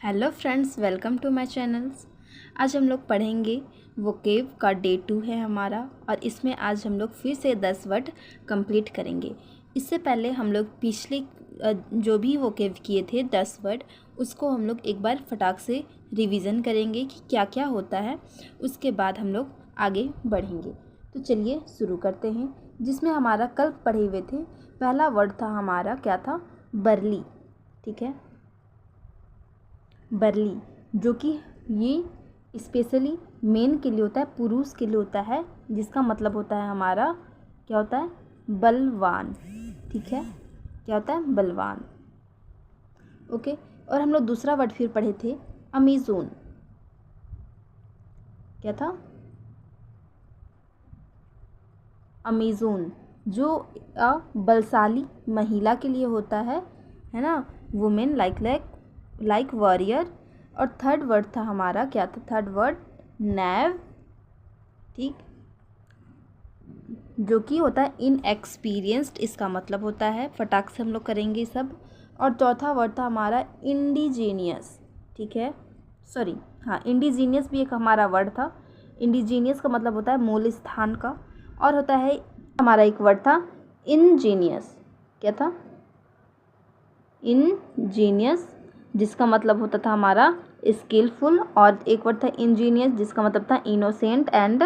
Hello friends, welcome to my channels. आज हम लोग पढ़ेंगे वोकेब का डे 2 है हमारा, और इसमें आज हम लोग फिर से 10 वर्ड कंप्लीट करेंगे। इससे पहले हम लोग पिछले जो भी वोकेब किए थे 10 वर्ड, उसको हम लोग एक बार फटाक से रिवीजन करेंगे कि क्या क्या होता है। उसके बाद हम लोग आगे बढ़ेंगे। तो चलिए शुरू करते हैं। जिसमें हमारा कल पढ़े हुए थे, पहला वर्ड था हमारा क्या था, बरली। ठीक है, बरली, जो कि ये स्पेशली मेन के लिए होता है, पुरुष के लिए होता है, जिसका मतलब होता है हमारा क्या होता है, बलवान। ठीक है, क्या होता है, बलवान। ओके, और हम लोग दूसरा वर्ड फिर पढ़े थे, अमेज़ोन। क्या था, अमेज़ोन, जो बलशाली महिला के लिए होता है ना, वुमेन लाइक वॉरियर। और थर्ड वर्ड था हमारा क्या था, थर्ड वर्ड नैव। ठीक, जो कि होता है इनएक्सपीरियंस्ड, इसका मतलब होता है। फटाक से हम लोग करेंगे सब। और चौथा वर्ड था हमारा इंडिजीनियस। ठीक है, सॉरी, हाँ, इंडिजीनियस भी एक हमारा वर्ड था। इंडिजीनियस का मतलब होता है मूल स्थान का। और होता है हमारा एक वर्ड था इंजीनियस। क्या था, इंजीनियस, जिसका मतलब होता था हमारा स्किलफुल। और एक वर्ड था इंजीनियस, जिसका मतलब था इनोसेंट एंड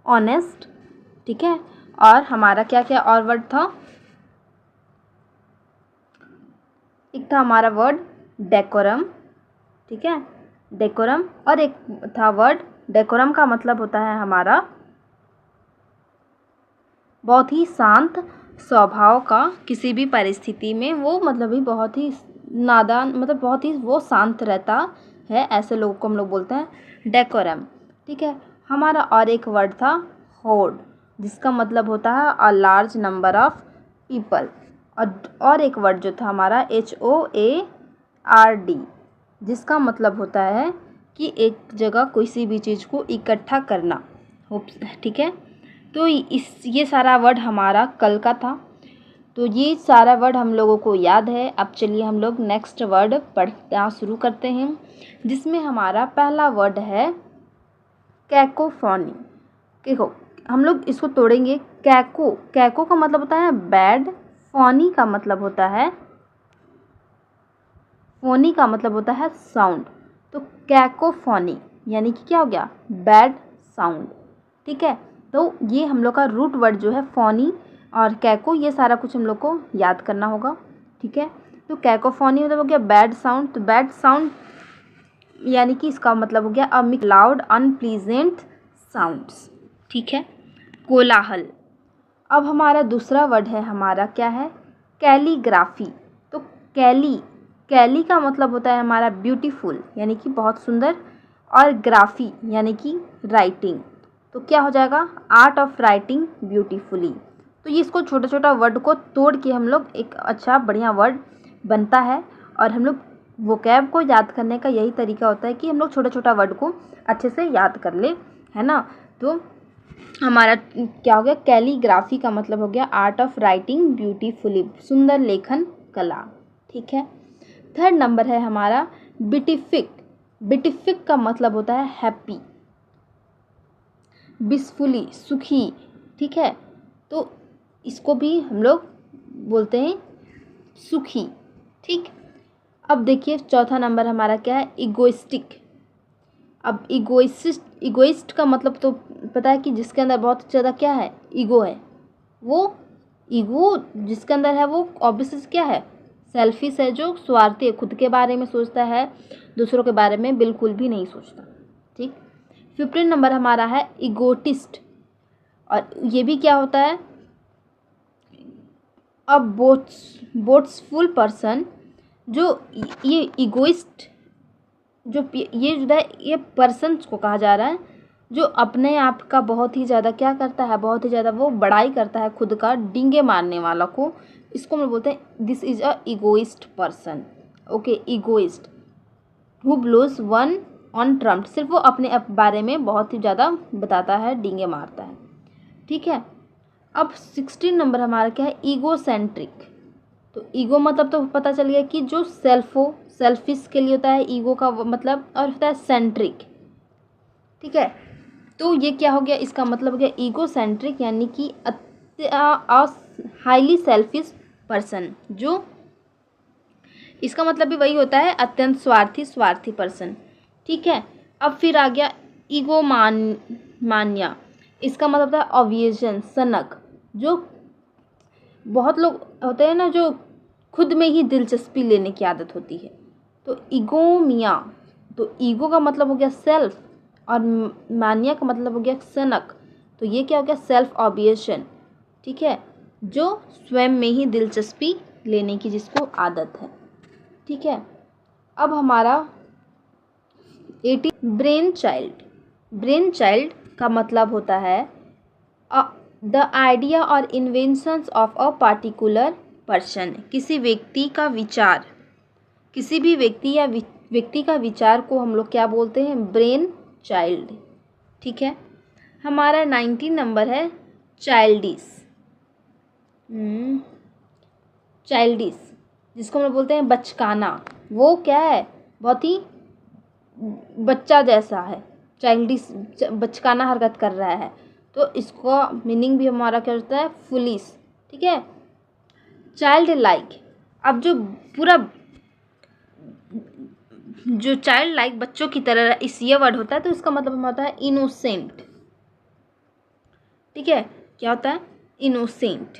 ऑनेस्ट। ठीक है, और हमारा क्या क्या और वर्ड था, एक था हमारा वर्ड डेकोरम। ठीक है, डेकोरम। और एक था वर्ड, डेकोरम का मतलब होता है हमारा बहुत ही शांत स्वभाव का, किसी भी परिस्थिति में वो मतलब ही बहुत ही नादान, मतलब बहुत ही वो शांत रहता है, ऐसे लोगों को हम लोग बोलते हैं डेकोरम। ठीक है, हमारा और एक वर्ड था होर्ड, जिसका मतलब होता है a large number of people. और एक वर्ड जो था हमारा HOARD, जिसका मतलब होता है कि एक जगह किसी भी चीज़ को इकट्ठा करना। ठीक है, तो ये सारा वर्ड हमारा कल का था। तो ये सारा वर्ड हम लोगों को याद है। अब चलिए हम लोग नेक्स्ट वर्ड पढ़ना शुरू करते हैं, जिसमें हमारा पहला वर्ड है कैकोफोनी। देखो, हम लोग इसको तोड़ेंगे। कैको का मतलब होता है बैड, फोनी का मतलब होता है साउंड। तो कैकोफोनी यानी कि क्या हो गया, बैड साउंड। ठीक है, तो ये हम लोग का रूट वर्ड जो है फोनी और कैको, ये सारा कुछ हम लोग को याद करना होगा। ठीक है, तो कैकोफोनी मतलब हो गया बैड साउंड। तो बैड साउंड यानी कि इसका मतलब हो गया अ लाउड अनप्लीजेंट साउंड्स। ठीक है, कोलाहल। अब हमारा दूसरा वर्ड है हमारा क्या है, कैलीग्राफी। तो कैली का मतलब होता है हमारा ब्यूटीफुल, यानी कि बहुत सुंदर। और ग्राफी यानी कि राइटिंग। तो क्या हो जाएगा, आर्ट ऑफ राइटिंग ब्यूटीफुली। तो ये इसको छोटा छोटा वर्ड को तोड़ के हम लोग एक अच्छा बढ़िया वर्ड बनता है। और हम लोग वोकैब को याद करने का यही तरीका होता है कि हम लोग छोटा छोटा वर्ड को अच्छे से याद कर ले, है ना। तो हमारा क्या हो गया, कैलीग्राफी का मतलब हो गया आर्ट ऑफ राइटिंग ब्यूटीफुली, सुंदर लेखन कला। ठीक है, थर्ड नंबर है हमारा बिटिफिक। बिटिफिक का मतलब होता है हैप्पी, बिसफुली सुखी। ठीक है, तो इसको भी हम लोग बोलते हैं सुखी। ठीक, अब देखिए चौथा नंबर हमारा क्या है, इगोइस्टिक। अब इगोइस्ट का मतलब तो पता है कि जिसके अंदर बहुत ज़्यादा क्या है, ईगो है। वो ईगो जिसके अंदर है वो ऑब्वियसली क्या है, सेल्फिश है, जो स्वार्थी है, खुद के बारे में सोचता है, दूसरों के बारे में बिल्कुल भी नहीं सोचता। ठीक, 15 नंबर हमारा है इगोटिस्ट। और ये भी क्या होता है, अ बोट्सफुल पर्सन। जो ये इगोइस्ट, जो ये पर्सन को कहा जा रहा है जो अपने आप का बहुत ही ज़्यादा क्या करता है, बहुत ही ज़्यादा वो बड़ाई करता है खुद का, डींगे मारने वाला को, इसको हम बोलते हैं this is a egoist person. Okay, egoist who blows one on trump, सिर्फ वो अपने बारे में बहुत ही ज़्यादा बताता है, डींगे मारता है। ठीक है, अब 16 नंबर हमारा क्या है, ईगोसेंट्रिक। तो ईगो मतलब तो पता चल गया कि जो सेल्फिश के लिए होता है ईगो का मतलब, और होता है सेंट्रिक, ठीक है। तो ये क्या हो गया, इसका मतलब हो गया ईगो सेंट्रिक, यानी कि हाईली सेल्फिश पर्सन, जो इसका मतलब भी वही होता है, अत्यंत स्वार्थी पर्सन, ठीक है। अब फिर आ गया ईगो मानिया, इसका मतलब होता है ऑब्सेशन, सनक, जो बहुत लोग होते हैं ना जो खुद में ही दिलचस्पी लेने की आदत होती है, तो ईगोमिया, तो ईगो का मतलब हो गया सेल्फ और मानिया का मतलब हो गया सनक, तो ये क्या हो गया सेल्फ ऑब्सेशन, ठीक है, जो स्वयं में ही दिलचस्पी लेने की जिसको आदत है, ठीक है। अब हमारा 18 ब्रेन चाइल्ड का मतलब होता है द आइडिया और inventions of a particular person, किसी व्यक्ति का विचार, किसी भी व्यक्ति या व्यक्ति का विचार को हम लोग क्या बोलते हैं, ब्रेन चाइल्ड, ठीक है। हमारा 19 नंबर है चाइल्डिश, जिसको हम लोग बोलते हैं बचकाना, वो क्या है, बहुत ही बच्चा जैसा है, चाइल्डिश, बचकाना हरकत कर रहा है, तो इसका मीनिंग भी हमारा क्या होता है, फुलिश, ठीक है। चाइल्ड लाइक, अब जो पूरा जो चाइल्ड लाइक बच्चों की तरह इस ये वर्ड होता है, तो इसका मतलब होता है इनोसेंट, ठीक है, क्या होता है, इनोसेंट,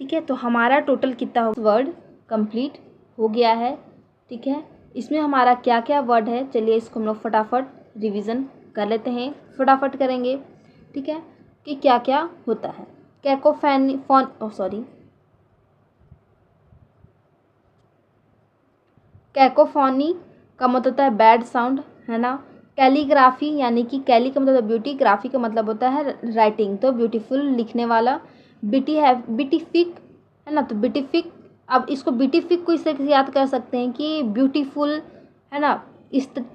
ठीक है। तो हमारा टोटल कितना वर्ड कंप्लीट हो गया है, ठीक है। इसमें हमारा क्या क्या वर्ड है, चलिए इसको हम लोग फटाफट रिवीजन कर लेते हैं, फटाफट करेंगे, ठीक है, कि क्या क्या होता है। कैकोफोनी का मतलब होता है बैड साउंड, है ना। कैलीग्राफी, यानी कि कैली का मतलब ब्यूटी, ग्राफी का मतलब होता है राइटिंग, तो ब्यूटीफुल, लिखने वाला। बिटिफिक, है ना, तो बिटिफिक, अब इसको बिटिफिक को इस तरीके से याद कर सकते हैं कि ब्यूटीफुल, है ना,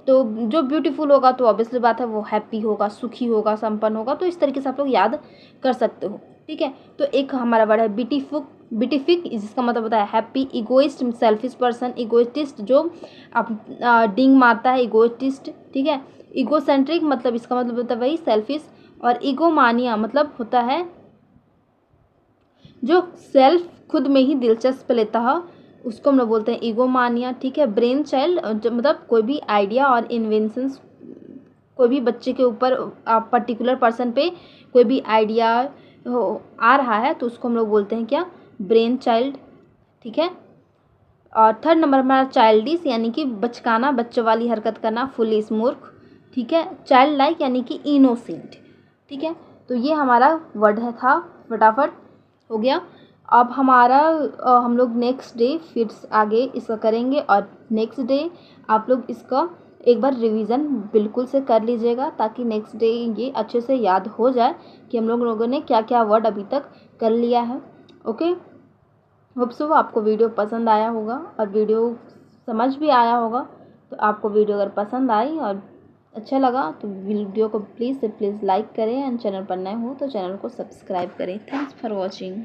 तो जो ब्यूटीफुल होगा तो ऑब्वियसली बात है वो हैप्पी होगा, सुखी होगा, संपन्न होगा, तो इस तरीके से आप लोग याद कर सकते हो, ठीक है। तो एक हमारा वर्ड है बिटिफिक, जिसका मतलब होता है हैप्पी। इगोइस्ट, सेल्फिश पर्सन, इगोइस्टिस्ट, जो आप डिंग मारता है, इगोइस्टिस्ट, ठीक है। इगोसेंट्रिक मतलब इसका मतलब होता है वही सेल्फिश, और इगोमानिया मतलब होता है जो सेल्फ खुद में ही दिलचस्प लेता है, उसको हम लोग बोलते हैं ईगोमानिया, ठीक है। ब्रेन चाइल्ड मतलब कोई भी आइडिया और इन्वेंशंस, कोई भी बच्चे के ऊपर पर्टिकुलर पर्सन पे कोई भी आइडिया आ रहा है तो उसको हम लोग बोलते हैं क्या, ब्रेन चाइल्ड, ठीक है। और थर्ड नंबर हमारा चाइल्डिश, यानी कि बचकाना, बच्चों वाली हरकत करना, फुलिश, मूर्ख, ठीक है। चाइल्ड लाइक यानी कि इनोसेंट, ठीक है। तो ये हमारा वर्ड है था, फटाफट हो गया। अब हमारा हम लोग नेक्स्ट डे फिर आगे इसका करेंगे, और नेक्स्ट डे आप लोग इसका एक बार रिवीजन बिल्कुल से कर लीजिएगा, ताकि नेक्स्ट डे ये अच्छे से याद हो जाए कि हम लोगों ने क्या क्या वर्ड अभी तक कर लिया है, ओके। होप सो आपको वीडियो पसंद आया होगा और वीडियो समझ भी आया होगा। तो आपको वीडियो अगर पसंद आई और अच्छा लगा तो वीडियो को प्लीज़ से प्लीज़ लाइक करें, एंड चैनल पर नए हो तो चैनल को सब्सक्राइब करें। Thanks for watching.